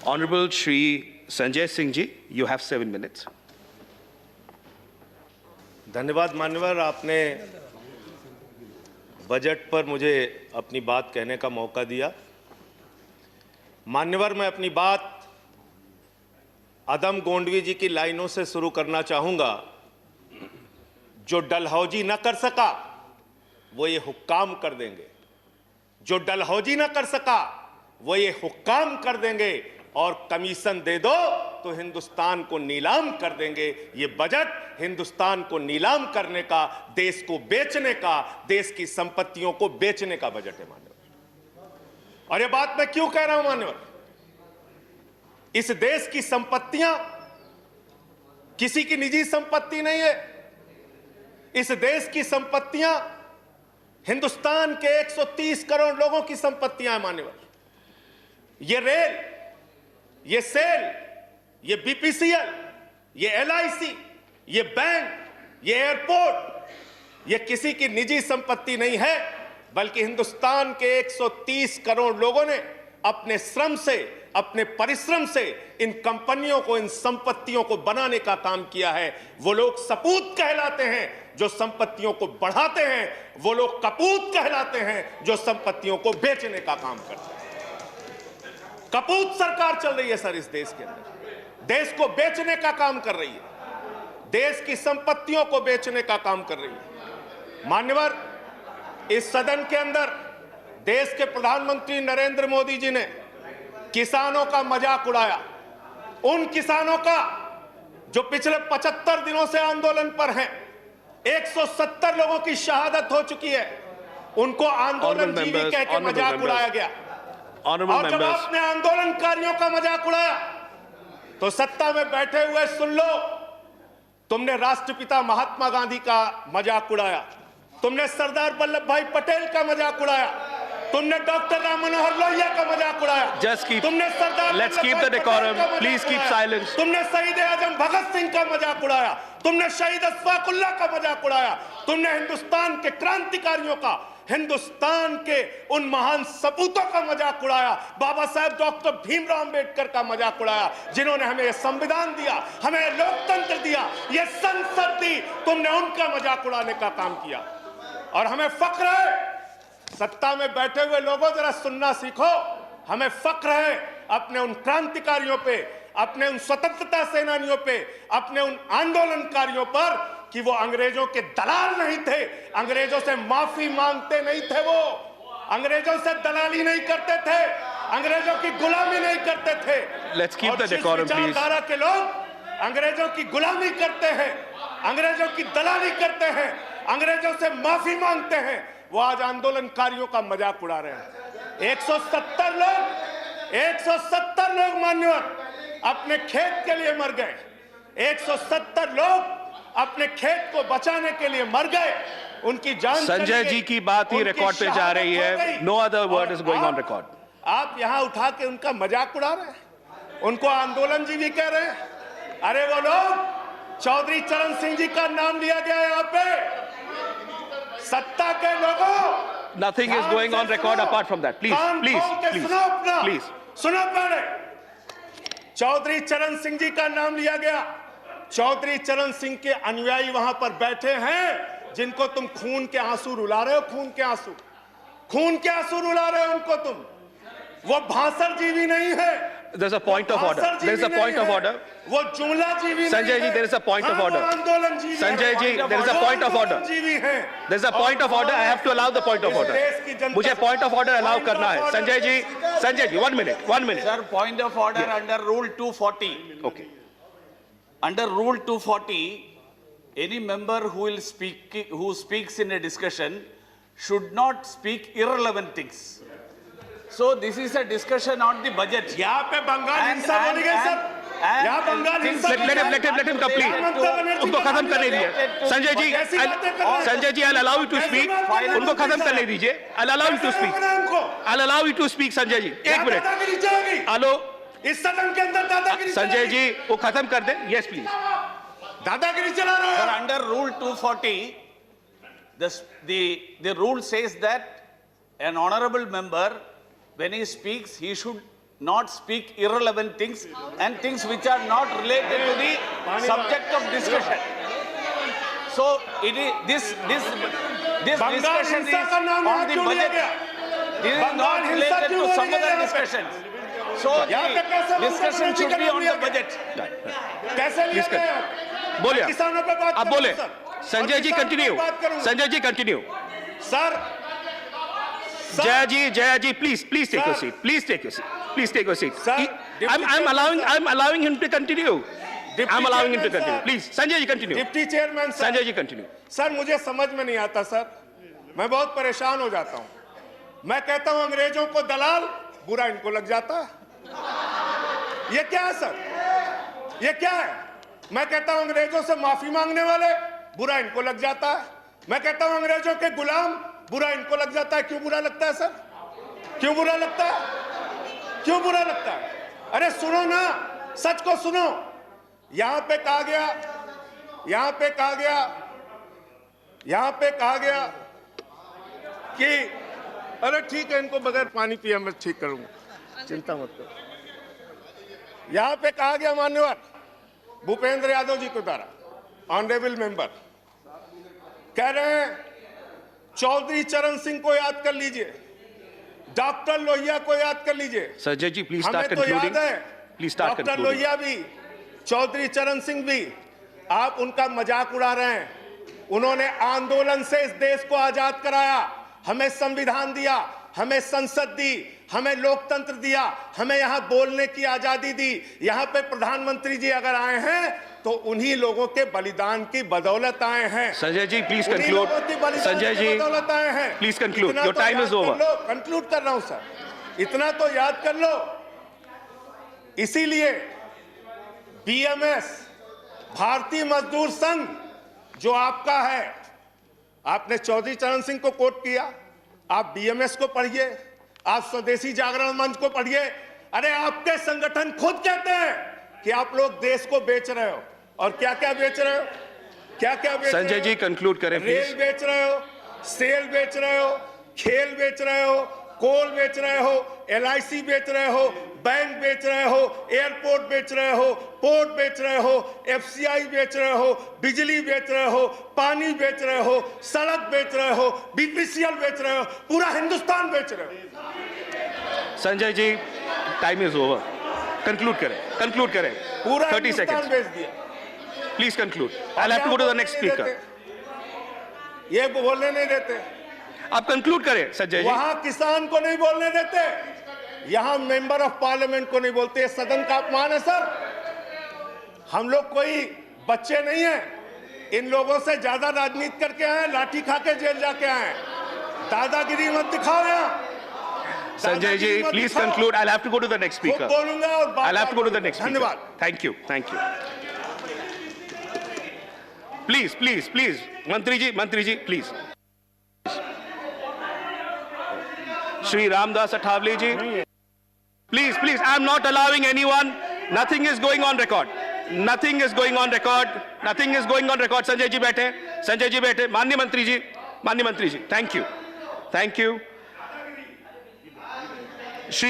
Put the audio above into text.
Honorable Shri Sanjay Singh ji, you have 7 minutes. धन्यवाद मान्यवर, आपने बजट पर मुझे अपनी बात कहने का मौका दिया। मान्यवर, मैं अपनी बात अदम गोंडवी जी की लाइनों से शुरू करना चाहूंगा। जो डलहौजी न कर सका वो ये हुक्काम कर देंगे, जो डलहौजी न कर सका वो ये हुक्काम कर देंगे, और कमीशन दे दो तो हिंदुस्तान को नीलाम कर देंगे। ये बजट हिंदुस्तान को नीलाम करने का, देश को बेचने का, देश की संपत्तियों को बेचने का बजट है मान्यवर। और ये बात मैं क्यों कह रहा हूं मान्यवर? इस देश की संपत्तियां किसी की निजी संपत्ति नहीं है। इस देश की संपत्तियां हिंदुस्तान के 130 करोड़ लोगों की संपत्तियां हैं मान्यवर। ये रेल, ये सेल, ये बीपीसीएल, ये एलआईसी, ये बैंक, ये एयरपोर्ट, ये किसी की निजी संपत्ति नहीं है, बल्कि हिंदुस्तान के 130 करोड़ लोगों ने अपने श्रम से, अपने परिश्रम से इन कंपनियों को, इन संपत्तियों को बनाने का काम किया है। वो लोग सपूत कहलाते हैं जो संपत्तियों को बढ़ाते हैं, वो लोग कपूत कहलाते हैं जो संपत्तियों को बेचने का काम करते हैं। कपूत सरकार चल रही है सर इस देश के अंदर, देश को बेचने का काम कर रही है, देश की संपत्तियों को बेचने का काम कर रही है। मान्यवर, इस सदन के अंदर देश के प्रधानमंत्री नरेंद्र मोदी जी ने किसानों का मजाक उड़ाया। उन किसानों का जो पिछले 75 दिनों से आंदोलन पर हैं, 170 लोगों की शहादत हो चुकी है, उनको आंदोलन जीवी कह के मजाक उड़ाया गया। और जब आपने आंदोलनकारियों का मजाक उड़ाया तो सत्ता में बैठे हुए सुन लो, तुमने राष्ट्रपिता महात्मा गांधी का मजाक उड़ाया, तुमने सरदार वल्लभ भाई पटेल का मजाक उड़ाया, तुमने डॉक्टर राम मनोहर लोहिया का मजाक उड़ाया, तुमने सरदार Let's keep the decorum. Please keep silence. तुमने शहीद आजम भगत सिंह का मजाक उड़ाया, तुमने शहीद अशफाकुल्लाह का मजाक उड़ाया, तुमने हिंदुस्तान के क्रांतिकारियों का, हिंदुस्तान के उन महान सपूतों का मजाक उड़ाया, बाबा साहेब डॉक्टर भीमराव अंबेडकर का मजाक उड़ाया, जिन्होंने हमें संविधान दिया, हमें लोकतंत्र दिया, ये संसद दी। तुमने उनका मजाक उड़ाने का काम किया। और हमें फख्र है, सत्ता में बैठे हुए लोगों जरा सुनना सीखो, हमें फख्र है अपने उन क्रांतिकारियों पे, अपने उन स्वतंत्रता सेनानियों पे, अपने उन आंदोलनकारियों पर कि वो अंग्रेजों के दलाल नहीं थे, अंग्रेजों से माफी मांगते नहीं थे, वो अंग्रेजों से दलाली नहीं करते थे, अंग्रेजों की गुलामी नहीं करते थे। Let's keep the decorum, please. विचारधारा के लोग अंग्रेजों की गुलामी करते हैं, अंग्रेजों की दलाली करते हैं, अंग्रेजों से माफी मांगते हैं, वो आज आंदोलनकारियों का मजाक उड़ा रहे हैं। 170 लोग मान्यवर अपने खेत के लिए मर गए, 170 लोग अपने खेत को बचाने के लिए मर गए, उनकी जान। संजय जी की बात ही रिकॉर्ड पे जा रही है। No other word is going on record. आप यहां उठा के उनका मजाक उड़ा रहे हैं, उनको आंदोलन जीवी कह रहे हैं। अरे वो लोग, चौधरी चरण सिंह जी का नाम लिया गया यहाँ पे, सत्ता के लोगों। Nothing is going on record apart from that. Please, please. सुनो पहले, चौधरी चरण सिंह जी का नाम लिया गया। चौधरी चरण सिंह के अनुयायी वहां पर बैठे हैं, जिनको तुम खून के आंसू रुला रहे हो, खून के आंसू रुला रहे हो उनको तुम। वो भाषण जीवी नहीं है। There's a point of order. There's a point of order. वो जुमला जीवी Sanjay ji, there is a point of order. Sanjay ji, there is a point of order. There is a point of order. I have to allow the point of order. मुझे point of order allow करना है। Sanjay ji, 1 minute. Sir, point of order under Rule 240. Okay. Under Rule 240, any member who speaks in a discussion should not speak irrelevant things. So this is a discussion on the budget. यहाँ पे बंगाल हिंसा बोली गई sir, यहाँ बंगाल हिंसा। Let him complete. उनको खत्म करने दीजिए। Sanjay ji, I'll allow you to speak. उनको खत्म करने दीजिए। I'll allow you to speak. I'll allow you to speak, Sanjay ji. 1 minute. Hello, इस सदन के अंदर दादागिरी। संजय जी, वो खत्म कर दें। Yes, please. दादागिरी चला रहे Sir, under Rule 240, the rule says that an honorable member, when he speaks, he should not speak irrelevant things and things which are not related to the subject of discussion. So it is this discussion is on the budget. This is not related to some other discussions. So the discussion should be on the budget. कैसे लिया गया? बोलिए, किसानों पे बात आप करूं, बोले। सर। संजय जी और किसानों कंटिन्यू, पे बात करूं। Sanjay ji continue. Sir Jaya ji, please take your Sir. seat. Please take your seat. Please take your seat. Sir, I'm allowing him to continue. I'm allowing him to Chairman, continue. sir. Please, Sanjay ji continue. Deputy chairman sir, Sanjay ji continue. Sir मुझे समझ में नहीं आता sir, मैं बहुत परेशान हो जाता हूं। मैं कहता हूं अंग्रेजों को दलाल, बुरा इनको लग जाता है। ये क्या है सर? ये क्या है? मैं कहता हूं अंग्रेजों से माफी मांगने वाले, बुरा इनको लग जाता है। मैं कहता हूं अंग्रेजों के गुलाम, बुरा इनको लग जाता है। क्यों बुरा लगता है सर? क्यों बुरा लगता है? क्यों बुरा लगता है? अरे सुनो ना, सच को सुनो। यहां पे कहा गया कि अरे ठीक है, इनको बगैर पानी पिया मैं ठीक करूंगा, चिंता मत करो। यहां पे कहा गया मान्यवर भूपेंद्र यादव जी के द्वारा, ऑनरेबल मेंबर कह रहे हैं चौधरी चरण सिंह को याद कर लीजिए, डॉक्टर लोहिया को याद कर लीजिए। Sanjay ji, please start हमें तो concluding. याद है Please start doctor concluding. Lohia भी, चौधरी चरण सिंह भी, आप उनका मजाक उड़ा रहे हैं। उन्होंने आंदोलन से इस देश को आजाद कराया, हमें संविधान दिया, हमें संसद दी, हमें लोकतंत्र दिया, हमें यहां बोलने की आजादी दी। यहां पे प्रधानमंत्री जी अगर आए हैं तो उन्हीं लोगों के बलिदान की बदौलत आए हैं। Sanjay ji, please उन्हीं conclude. लोगों की बलिदान Sanjay की ji, बदौलत आए हैं। please conclude. इतना Your तो time याद is कर over. लो, कंक्लूड कर रहा हूं सर, इतना तो याद कर लो। इसीलिए बीएमएस, भारतीय मजदूर संघ जो आपका है, आपने चौधरी चरण सिंह को कोट किया, आप बीएमएस को पढ़िए, आप स्वदेशी जागरण मंच को पढ़िए। अरे आपके संगठन खुद कहते हैं कि आप लोग देश को बेच रहे हो। और क्या क्या बेच रहे हो? क्या क्या बेच रहे हो? संजय जी कंक्लूड करें रेल प्लीज। बेच रहे हो, सेल बेच रहे हो, खेल बेच रहे हो, कोल बेच रहे हो, एलआईसी बेच रहे हो, बैंक बेच रहे हो, एयरपोर्ट बेच रहे हो, पोर्ट बेच रहे हो, एफसीआई बेच रहे हो, बिजली बेच रहे हो, पानी बेच रहे हो, सड़क बेच रहे हो, बीपीसीएल बेच रहे हो, पूरा हिंदुस्तान बेच रहे हो। Sanjay ji, time is over. Conclude करें। पूरा 30 हिंदुस्तान seconds. बेच दिया। Please conclude. I'll have to go to the next speaker. ये बोलने नहीं देते, आप कंक्लूड करें संजय जी। वहां किसान को नहीं बोलने देते, यहां मेंबर ऑफ पार्लियामेंट को नहीं बोलते। ये सदन का अपमान है सर। हम लोग कोई बच्चे नहीं हैं, इन लोगों से ज्यादा राजनीति करके आए, लाठी खा के जेल जाके आए। दादागिरी मत दिखाओ यहाँ। Sanjay ji, please conclude. I'll have to go to the next speaker. बोलूंगा और बात I'll have to go to the next speaker. धन्यवाद। Thank you. Please. मंत्री जी, please. Shri Ramdas Athawale ji. Please. I'm not allowing anyone. Nothing is going on record. Sanjay ji बैठे। माननीय मंत्री जी. Thank you.